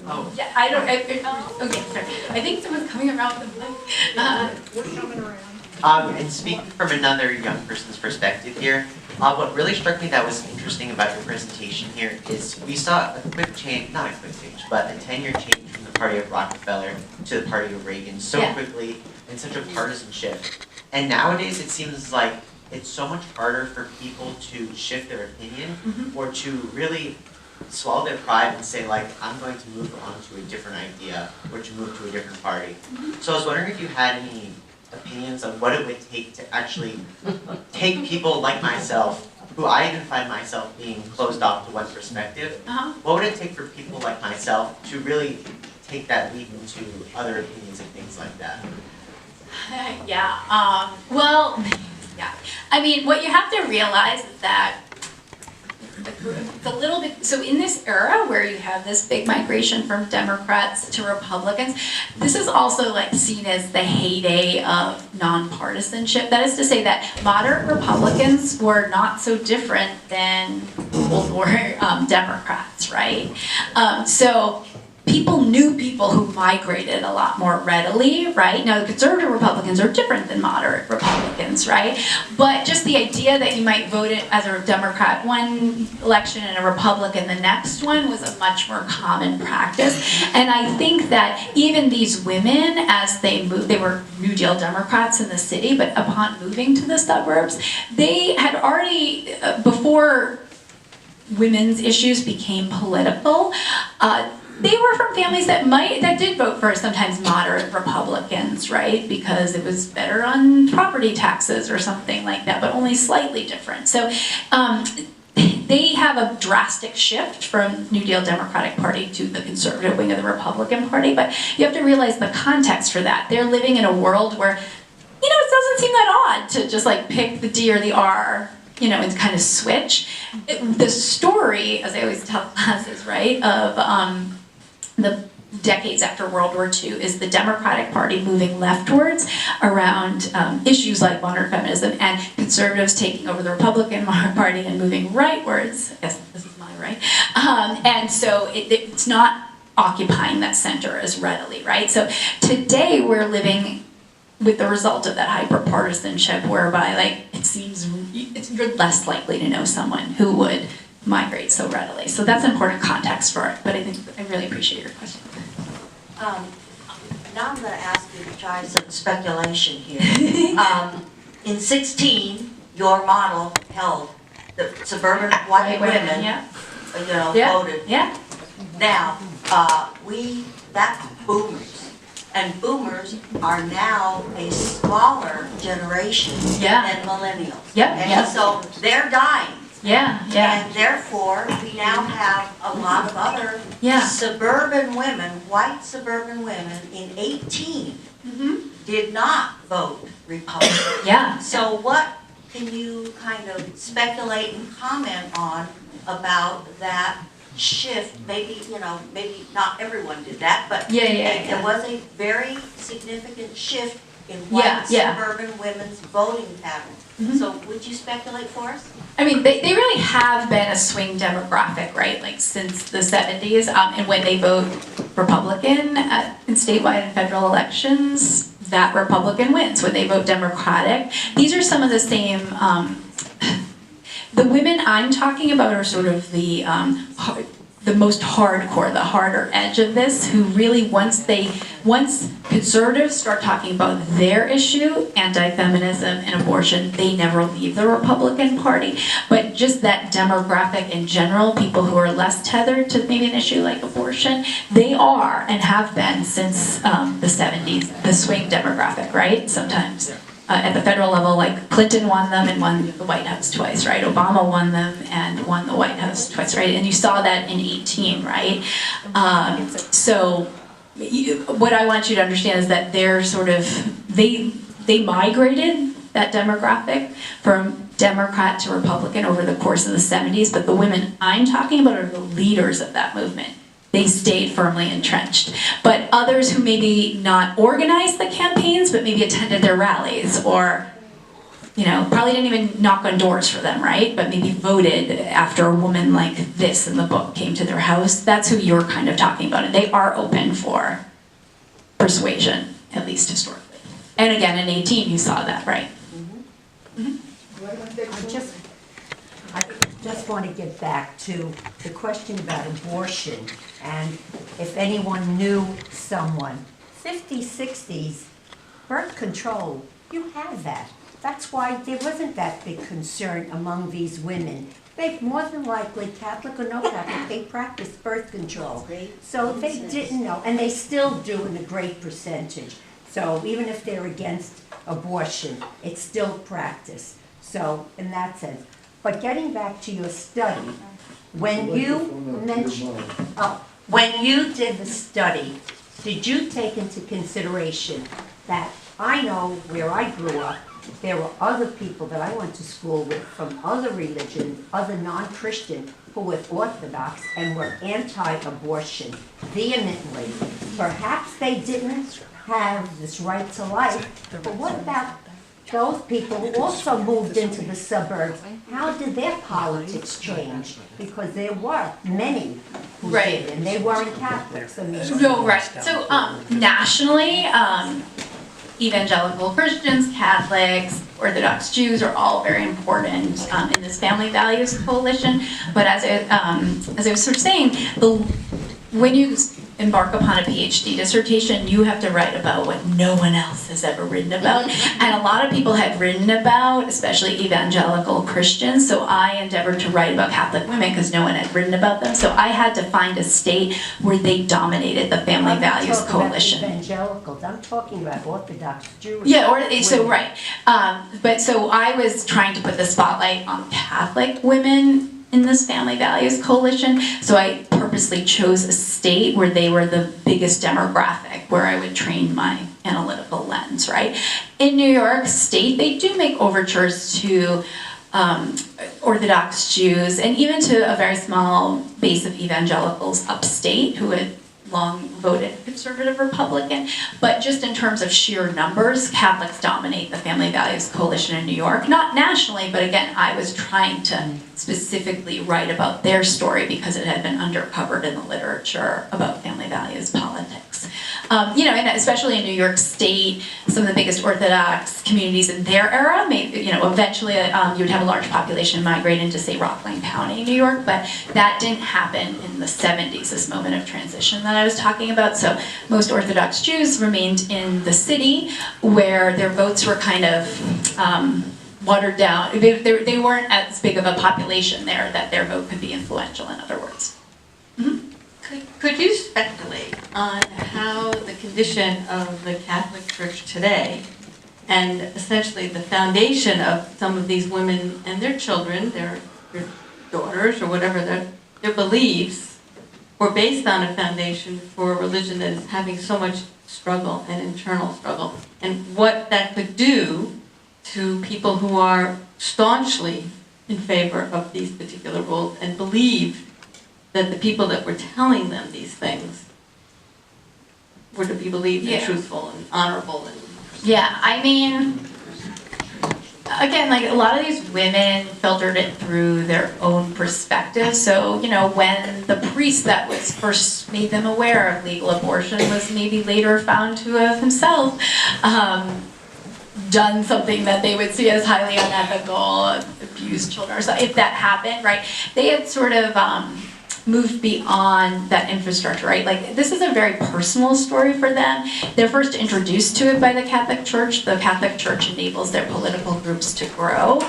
Oh. Yeah, I don't, okay, sorry. I think someone's coming around the mic. We're coming around. And speaking from another young person's perspective here, what really struck me that was interesting about your presentation here is we saw a quick change, not a quick change, but a 10-year change from the party of Rockefeller to the party of Reagan so Yeah. quickly in such a partisan shift. And nowadays it seems like it's so much harder for people to shift their opinion or to really swallow their pride and say like, I'm going to move on to a different idea or to move to a different party. So I was wondering if you had any opinions on what it would take to actually take people like myself, who I even find myself being closed off to one perspective. What would it take for people like myself to really take that leap into other opinions and things like that? Yeah, well, yeah. I mean, what you have to realize is that the little bit, so in this era where you have this big migration from Democrats to Republicans, this is also like seen as the heyday of nonpartisanship. That is to say that moderate Republicans were not so different than Cold War Democrats, right? So people knew people who migrated a lot more readily, right? Now, the conservative Republicans are different than moderate Republicans, right? But just the idea that you might vote it as a Democrat one election and a Republican the next one was a much more common practice. And I think that even these women, as they moved, they were New Deal Democrats in the city, but upon moving to the suburbs, they had already, before women's issues became political, they were from families that did vote for sometimes moderate Republicans, right? Because it was better on property taxes or something like that, but only slightly different. So they have a drastic shift from New Deal Democratic Party to the conservative wing of the Republican Party, but you have to realize the context for that. They're living in a world where, you know, it doesn't seem that odd to just like pick the D or the R, you know, and kind of switch. The story, as I always tell classes, right, of the decades after World War II is the Democratic Party moving leftwards around issues like modern feminism, and conservatives taking over the Republican Party and moving rightwards. I guess this is my right. And so it's not occupying that center as readily, right? So today we're living with the result of that hyper-partisanship whereby like it seems you're less likely to know someone who would migrate so readily. So that's important context for it, but I think I really appreciate your question. Now I'm going to ask you to try some speculation here. In 16, your model held the suburban white women, yeah. you know, voted. Yeah. Now, that's boomers. And boomers are now a smaller generation than millennials. Yeah. So they're dying. Yeah. And therefore, we now have a lot of other suburban women, white suburban women in 18 did not vote Republican. Yeah. So what can you kind of speculate and comment on about that shift? Maybe, you know, maybe not everyone did that, but there was a very significant shift in white suburban women's voting patterns. So would you speculate for us? I mean, they really have been a swing demographic, right? Like since the 70s, and when they vote Republican in statewide and federal elections, that Republican wins. When they vote Democratic, these are some of the same. The women I'm talking about are sort of the most hardcore, the harder edge of this, who really once conservatives start talking about their issue, anti-feminism and abortion, they never leave the Republican Party. But just that demographic in general, people who are less tethered to maybe an issue like abortion, they are and have been since the 70s, the swing demographic, right? Sometimes. At the federal level, like Clinton won them and won the White House twice, right? Obama won them and won the White House twice, right? And you saw that in 18, right? So what I want you to understand is that they're sort of, they migrated that demographic from Democrat to Republican over the course of the 70s, but the women I'm talking about are the leaders of that movement. They stayed firmly entrenched. But others who maybe not organized the campaigns, but maybe attended their rallies or probably didn't even knock on doors for them, right? But maybe voted after a woman like this in the book came to their house. That's who you're kind of talking about. And they are open for persuasion, at least historically. And again, in 18, you saw that, right? I just want to get back to the question about abortion, and if anyone knew someone. 50s, 60s, birth control, you had that. That's why there wasn't that big concern among these women. They more than likely, Catholic or no Catholic, they practiced birth control. So they didn't know, and they still do in a great percentage. So even if they're against abortion, it's still practiced. So in that sense. But getting back to your study, when you mentioned, when you did the study, did you take into consideration that I know where I grew up, there were other people that I went to school with from other religions, other non-Christian, who were Orthodox and were anti-abortion vehemently. Perhaps they didn't have this right to life, but what about those people who also moved into the suburbs? How did their politics change? Because there were many who did, and they weren't Catholics. No, right. So nationally, evangelical Christians, Catholics, Orthodox Jews are all very important in this family values coalition. But as I was sort of saying, when you embark upon a PhD dissertation, you have to write about what no one else has ever written about. And a lot of people had written about, especially evangelical Christians, so I endeavored to write about Catholic women because no one had written about them. So I had to find a state where they dominated the family values coalition. About evangelicals, I'm talking about Orthodox Jewish. Yeah, so right. But so I was trying to put the spotlight on Catholic women in this family values coalition, so I purposely chose a state where they were the biggest demographic, where I would train my analytical lens, right? In New York State, they do make overtures to Orthodox Jews, and even to a very small base of evangelicals upstate who had long voted conservative Republican, but just in terms of sheer numbers, Catholics dominate the family values coalition in New York. Not nationally, but again, I was trying to specifically write about their story because it had been undercovered in the literature about family values politics. And especially in New York State, some of the biggest Orthodox communities in their era, eventually you would have a large population migrate into, say, Rockland County, New York, but that didn't happen in the 70s, this moment of transition that I was talking about. So most Orthodox Jews remained in the city where their votes were kind of watered down. They weren't as big of a population there that their vote could be influential, in other words. Mm-hmm. Could you speculate on how the condition of the Catholic Church today, and essentially the foundation of some of these women and their children, their daughters or whatever, their beliefs, were based on a foundation for a religion that is having so much struggle and internal struggle, and what that could do to people who are staunchly in favor of these particular rules and believe that the people that were telling them these things were to be believed and truthful and honorable. Yeah, I mean, again, like a lot of these women filtered it through their own perspective. So, when the priest that was first made them aware of legal abortion was maybe later found to have himself done something that they would see as highly unethical, abused children, or so if that happened, right? They had sort of moved beyond that infrastructure, right? Like, this is a very personal story for them. They're first introduced to it by the Catholic Church. The Catholic Church enables their political groups to grow.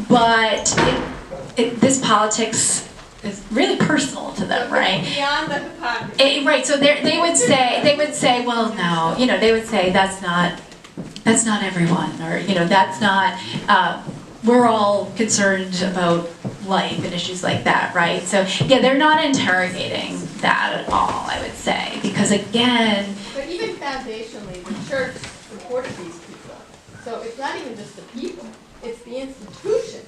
But this politics is really personal to them, right? Beyond the hypocrisy. Right, so they would say, well, no, they would say that's not everyone, or, that's not, we're all concerned about life and issues like that, right? So, yeah, they're not interrogating that at all, I would say, because again... But even foundationally, the church supported these people. So it's not even just the people, it's the institution.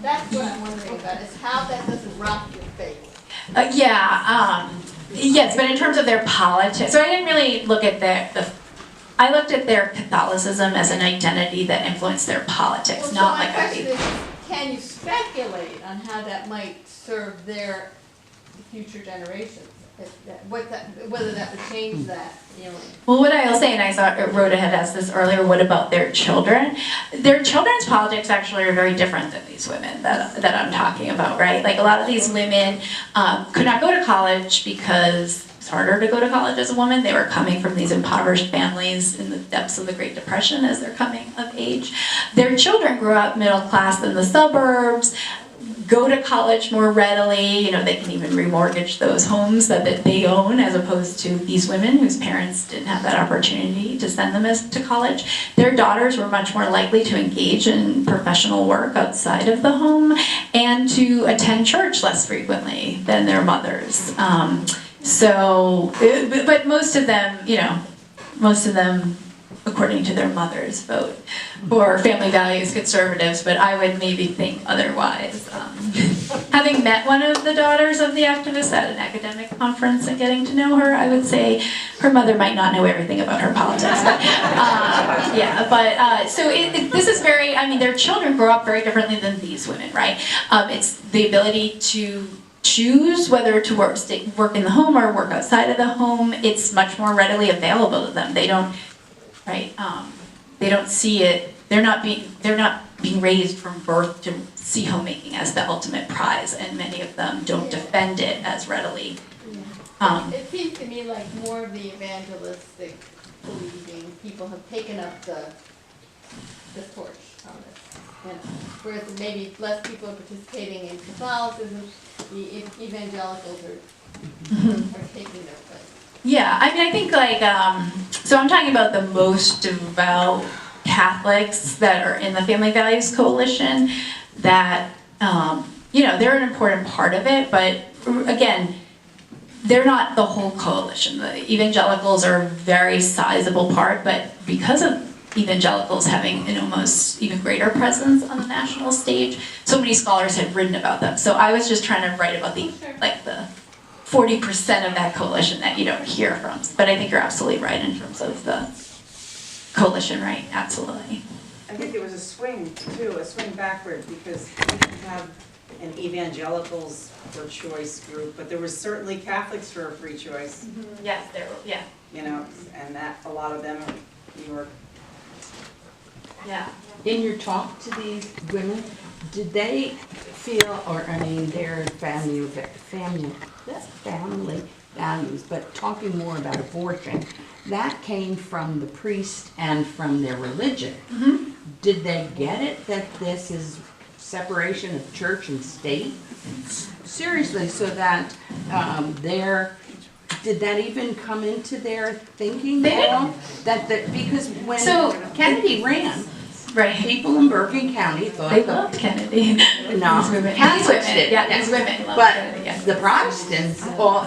That's what I'm wondering about, is how that doesn't rock your faith. Yes, but in terms of their politics, so I didn't really look at I looked at their Catholicism as an identity that influenced their politics, Well, not so like my a question is, can you speculate on how that might serve their future generations? Whether that would change that feeling? Well, what I'll say, and I saw Rhoda had asked this earlier, what about their children? Their children's politics actually are very different than these women that I'm talking about, right? Like a lot of these women could not go to college because it's harder to go to college as a woman. They were coming from these impoverished families in the depths of the Great Depression as they're coming of age. Their children grew up middle class in the suburbs, go to college more readily, you know, they can even remortgage those homes that they own, as opposed to these women whose parents didn't have that opportunity to send them to college. Their daughters were much more likely to engage in professional work outside of the home and to attend church less frequently than their mothers. But most of them, you know, according to their mothers, vote for family values conservatives, but I would maybe think otherwise. Having met one of the daughters of the activist at an academic conference and getting to know her, I would say her mother might not know everything about her politics. This is very, I mean, their children grow up very differently than these women, right? It's the ability to choose whether to work in the home or work outside of the home. It's much more readily available to them. They don't, right? They don't see it. They're not being raised from birth to see homemaking as the ultimate prize, and many of them don't defend it as readily. It seems to me like more of the evangelistic believing people have taken up the torch on this. You know, whereas maybe less people are participating in Catholicism, the evangelicals are taking their place. Yeah, I mean, I think like, so I'm talking about the most devout Catholics that are in the Family Values Coalition that, you know, they're an important part of it, but again, they're not the whole coalition. The evangelicals are a very sizable part, but because of evangelicals having an almost even greater presence on the national stage, so many scholars have written about them. So I was just trying to write about the, like the 40% of that coalition that you don't hear from. But I think you're absolutely right in terms of the coalition, right? Absolutely. I think there was a swing backward, because we didn't have an evangelicals for choice group, but there was certainly Catholics for a free choice. Mm-hmm. Yes, there were, yeah. You know, and that a lot of them are New York. Yeah. In your talk to these women, did they feel, or I mean, their family values, but talking more about abortion, that came from the priest and from their religion. Mm-hmm. Did they get it that this is separation of church and state? Seriously, so that did that even come into their thinking at all? Because when Kennedy ran, right, people in Bergen County thought they loved Kennedy. No, These women. Catholics did. Yeah, these women loved But Kennedy. Yeah. the Protestants all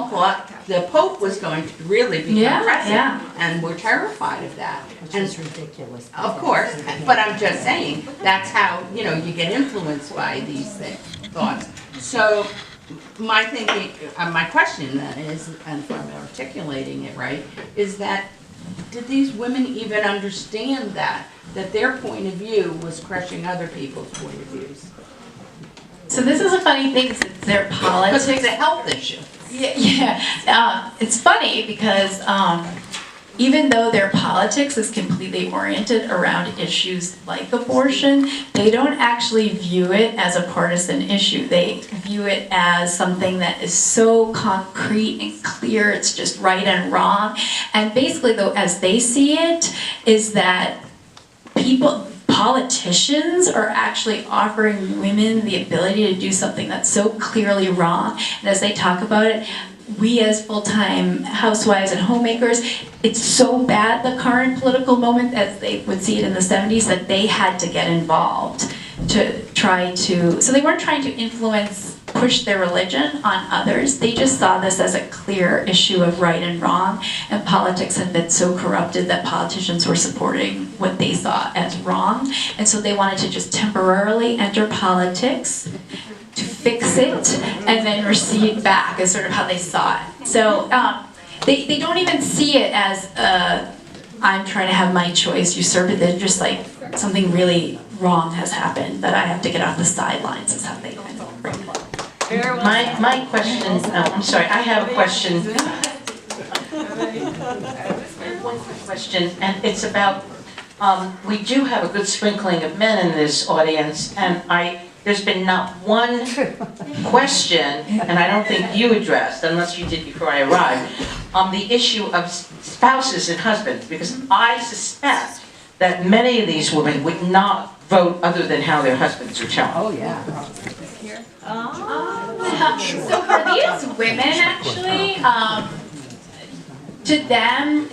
thought the Pope was going to really become president, and were terrified of that. Which is ridiculous. Of course, but I'm just saying, that's how, you know, you get influenced by these thoughts. So my thinking, my question then is, and if I'm articulating it right, is that did these women even understand that their point of view was crushing other people's point of views? So this is a funny thing, since their politics. Because it's a health issue. Yeah. It's funny because even though their politics is completely oriented around issues like abortion, they don't actually view it as a partisan issue. They view it as something that is so concrete and clear, it's just right and wrong. And basically, though, as they see it, is that politicians are actually offering women the ability to do something that's so clearly wrong. And as they talk about it, we as full-time housewives and homemakers, it's so bad, the current political moment, as they would see it in the 70s, that they had to get involved to try to, so they weren't trying to push their religion on others. They just saw this as a clear issue of right and wrong, and politics had been so corrupted that politicians were supporting what they saw as wrong, and so they wanted to just temporarily enter politics to fix it and then recede back, is sort of how they saw it. So they don't even see it as I'm trying to have my choice usurped. They're just like something really wrong has happened that I have to get off the sidelines is how they kind of bring it up. My question, I'm sorry, I have a question. One quick question, and it's about, we do have a good sprinkling of men in this audience, and there's been not one question, and I don't think you addressed, unless you did before I arrived, on the issue of spouses and husbands, because I suspect that many of these women would not vote other than how their husbands are telling. Oh, yeah. So for these women, actually, to them,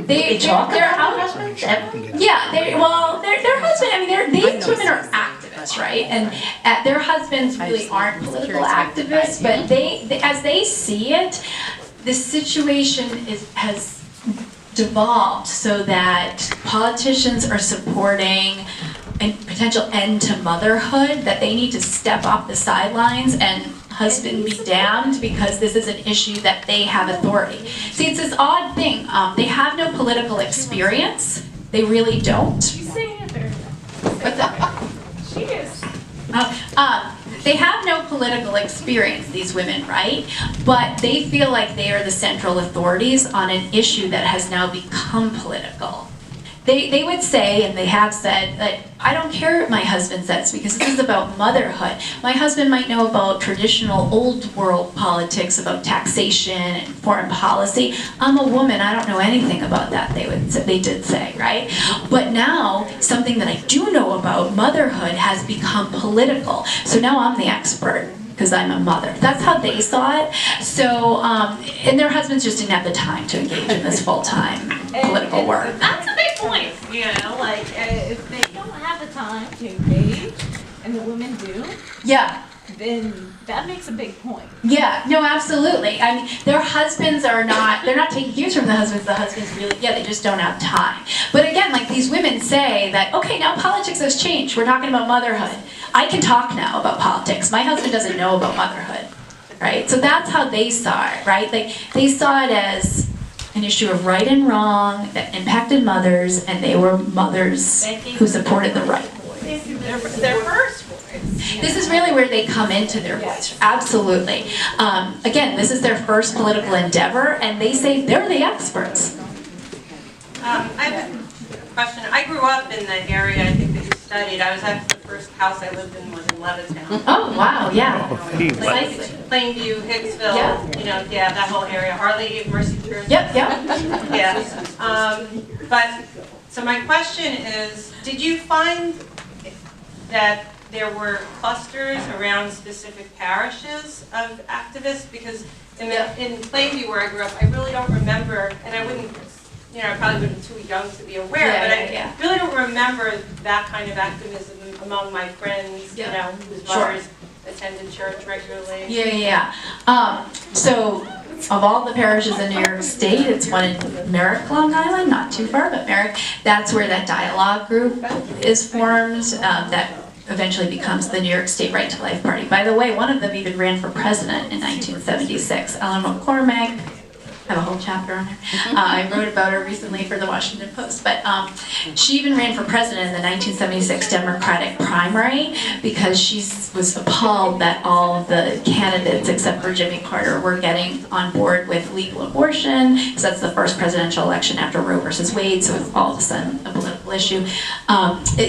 They talk about husbands? Yeah, their husband. I mean, these women are activists, right? And their husbands really aren't political activists, but they as they see it, the situation has devolved so that politicians are supporting a potential end to motherhood, that they need to step off the sidelines and husband be damned because this is an issue that they have authority. See, it's this odd thing. They have no political experience. They really don't. She's saying it very well. What's that? She is. They have no political experience, these women, right? But they feel like they are the central authorities on an issue that has now become political. They would say, and they have said, that I don't care what my husband says because this is about motherhood. My husband might know about traditional old world politics, about taxation and foreign policy. I'm a woman, I don't know anything about that, they did say, right? But now, something that I do know about, motherhood, has become political. So now I'm the expert, because I'm a mother. That's how they saw it. So, and their husbands just didn't have the time to engage in this full-time political work. That's a big point, you know, like, if they don't have the time to engage, and the women do, Yeah. then that makes a big point. Yeah, no, absolutely. I mean, their husbands they're not taking cues from the husbands really, they just don't have time. But again, like these women say that, okay, now politics has changed. We're talking about motherhood. I can talk now about politics. My husband doesn't know about motherhood, right? So that's how they saw it, right? They saw it as an issue of right and wrong that impacted mothers, and they were mothers who supported the right. Their first voice. This is really where they come into their voice, absolutely. Again, this is their first political endeavor, and they say they're the experts. I have a question. I grew up in the area I think that you studied. I was actually the first house I lived in was in Levittown. Oh, wow, yeah. Plainview, Hicksville, that whole area. Our Lady of Mercy Church. Yep. Yeah. But, so my question is, did you find that there were clusters around specific parishes of activists? Because in Plainview where I grew up, I really don't remember, and I wouldn't, I probably would be too young to be aware, but I really don't remember that kind of activism among my friends, whose mothers attended church regularly. Yeah. So, of all the parishes in New York State, it's one in Merrick, Long Island, not too far, but Merrick. That's where that dialogue group is formed, that eventually becomes the New York State Right to Life Party. By the way, one of them even ran for president in 1976. Ellen McCormick. I have a whole chapter on her. I wrote about her recently for the Washington Post, but she even ran for president in the 1976 Democratic primary because she was appalled that all of the candidates except for Jimmy Carter were getting on board with legal abortion, because that's the first presidential election after Roe versus Wade, so it's all of a sudden a political issue.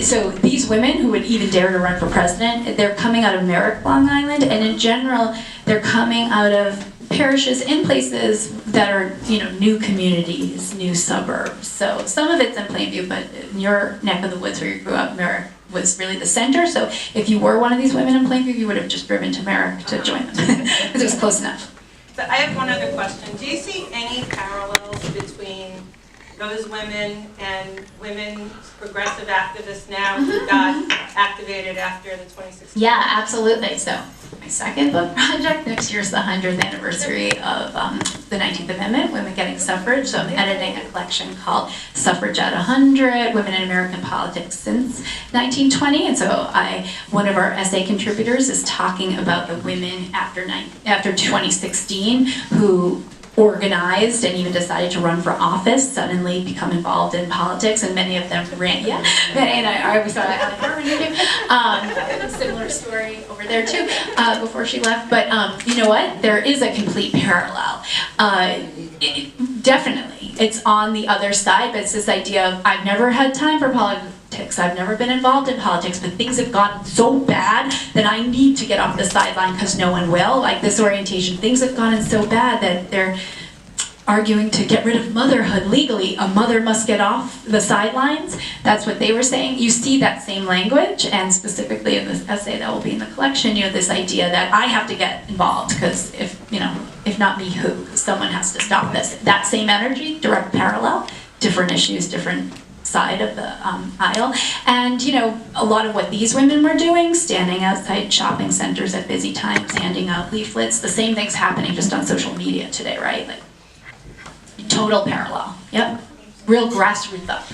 So these women who would even dare to run for president, they're coming out of Merrick, Long Island, and in general, they're coming out of parishes in places that are, new communities, new suburbs. So some of it's in Plainview, but in your neck of the woods where you grew up, Merrick was really the center. So if you were one of these women in Plainview, you would have just driven to Merrick to join them because it was close enough. But I have one other question. Do you see any parallels between those women and women progressive activists now who got activated after the 2016? Yeah, absolutely. So my second book project, next year's the 100th anniversary of the 19th Amendment, women getting suffrage. So I'm editing a collection called Suffrage at 100, Women in American Politics Since 1920. And so one of our essay contributors is talking about the women after 2016 who organized and even decided to run for office, suddenly become involved in politics, and many of them ran, and I always thought similar story over there too, before she left, but you know what, there is a complete parallel. Definitely, it's on the other side, but it's this idea of, I've never had time for politics, I've never been involved in politics, but things have gotten so bad that I need to get off the sideline because no one will. Like this orientation, things have gotten so bad that they're arguing to get rid of motherhood legally. A mother must get off the sidelines. That's what they were saying. You see that same language, and specifically in this essay that will be in the collection, you know, this idea that I have to get involved because if not me, who? Someone has to stop this. That same energy, direct parallel, different issues, different side of the aisle. And you know, a lot of what these women were doing, standing outside shopping centers at busy times, handing out leaflets, the same thing's happening just on social media today, right? Like, total parallel. Yep. Real grassroots up.